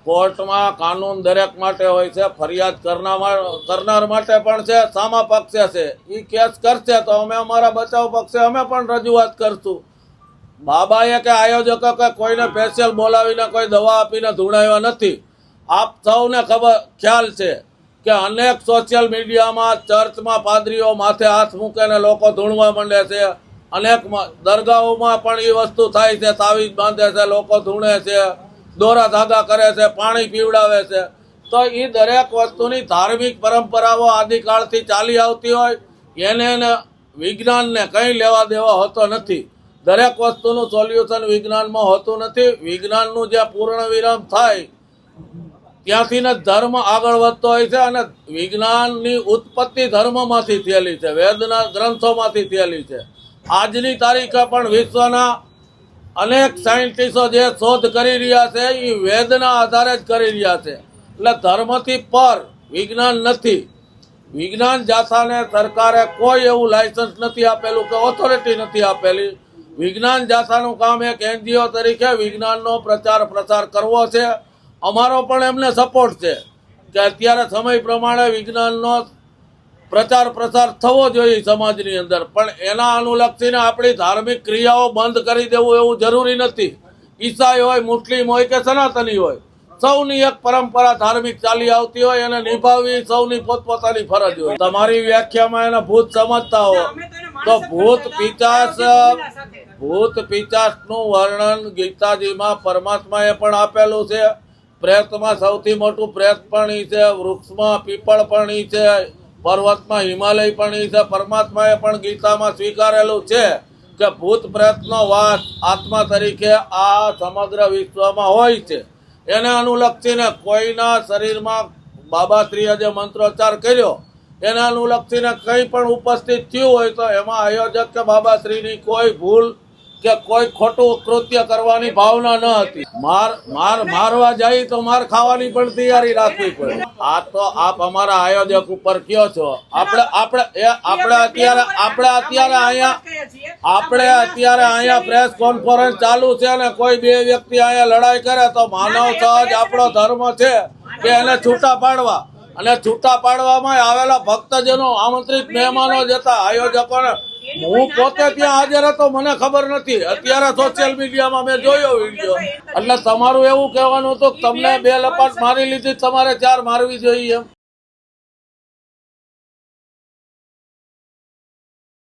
કોર્ટમાં કાનૂન દરેક માટે હોય છે, ફરિયાદ કરનાર માટે પણ છે, સામા પક્ષે છે. એ કેસ કરશે તો અમે અમારા બચાવ પક્ષે અમે પણ રજૂઆત કરશું. બાબાએ કે આયોજકો કે કોઈને સ્પેશિયલ બોલાવીને કોઈ દવા આપીને ધૂણાવ્યા નથી. આપ સૌને ખ્યાલ છે કે અનેક સોશિયલ મીડિયામાં ચર્ચમાં પાદરીઓ માથે હાથ મૂકીને લોકો ધૂણવા માંડે છે. અનેક દરગાહોમાં પણ એ વસ્તુ થાય છે, તાવીજ બાંધે છે, લોકો ધૂણે છે, દોરા ધાગા કરે છે, પાણી પીવડાવે છે. તો એ દરેક વસ્તુની ધાર્મિક પરંપરાઓ આદિકાળથી ચાલી આવતી હોય એને વિજ્ઞાનને કંઈ લેવા દેવા હોતો નથી. દરેક વસ્તુનું સોલ્યુશન વિજ્ઞાનમાં હોતું નથી. વિજ્ઞાનનું જે પૂર્ણ વિરામ થાય ત્યાંથી જ ધર્મ આગળ વધતો હોય છે. અને વિજ્ઞાનની ઉત્પત્તિ ધર્મમાંથી થયેલી છે, વેદના ગ્રંથોમાંથી થયેલી છે. આજની તારીખે પણ વિશ્વના અનેક સાયન્ટિસ્ટો જે શોધ કરી રહ્યા છે એ વેદના આધારે જ કરી રહ્યા છે. એટલે ધર્મથી પર વિજ્ઞાન નથી. વિજ્ઞાન જાથાને સરકારે કોઈ એવું લાયસન્સ નથી આપેલું કે ઓથોરિટી નથી આપેલી. વિજ્ઞાન જાથાનું કામ એક NGO તરીકે વિજ્ઞાનનો પ્રચાર પ્રસાર કરવો છે. અમારો પણ એમને સપોર્ટ છે કે અત્યારે સમય પ્રમાણે વિજ્ઞાનનો પ્રચાર પ્રસાર થવો જોઈએ સમાજની અંદર, પણ એના અનુલક્ષીને આપણી ધાર્મિક ક્રિયાઓ બંધ કરી દેવું એવું જરૂરી નથી. ઈસાઈ હોય, મુસ્લિમ હોય કે સનાતની હોય, સૌની એક પરંપરા ધાર્મિક ચાલી આવતી હોય એને નિભાવવી સૌની પોતપોતાની ફરજ હોય. તમારી વ્યાખ્યામાં એને ભૂત સમજતા હો તો ભૂત પિચાસનું વર્ણન ગીતાજીમાં પરમાત્માએ પણ આપેલું છે. પ્રેતમાં સૌથી મોટું પ્રેત પણ ઈ છે, વૃક્ષમાં પીપળ પણ ઈ છે, પર્વતમાં હિમાલય પણ ઈ છે. પરમાત્માએ પણ ગીતામાં સ્વીકારેલું છે કે ભૂત પ્રેતનો વાસ આત્મા તરીકે આ સમગ્ર વિશ્વમાં હોય છે. એને અનુલક્ષીને કોઈના શરીરમાં બાબાશ્રીએ જે મંત્રોચ્ચાર કર્યો એને અનુલક્ષીને કંઈ પણ ઉપસ્થિત થયું હોય તો એમાં આયોજક કે બાબાશ્રીની કોઈ ભૂલ કે કોઈ ખોટું કૃત્ય કરવાની ભાવના ન હતી. મારવા જાય તો માર ખાવાની પણ તૈયારી રાખવી પડે. આ તો આપ અમારા આયોજક ઉપર કયો છો. આપણે અત્યારે અહીંયા પ્રેસ કોન્ફરન્સ ચાલુ છે અને કોઈ બે વ્યક્તિ અહીંયા લડાઈ કરે તો માનવ સહજ આપણો ધર્મ છે કે એને છૂટા પાડવા, અને છૂટા પાડવામાં આવેલા ભક્તજનો આમંત્રિત મહેમાનો જતા આયોજકોને હું પોતે ત્યાં હાજર હતો, મને ખબર નથી. અત્યારે સોશિયલ મીડિયામાં મેં જોયો વિડીયો. એટલે તમારું એવું કહેવાનું હતું કે તમને 2 લપાટ મારી લીધી, તમારે 4 મારવી જોઈએ એમ.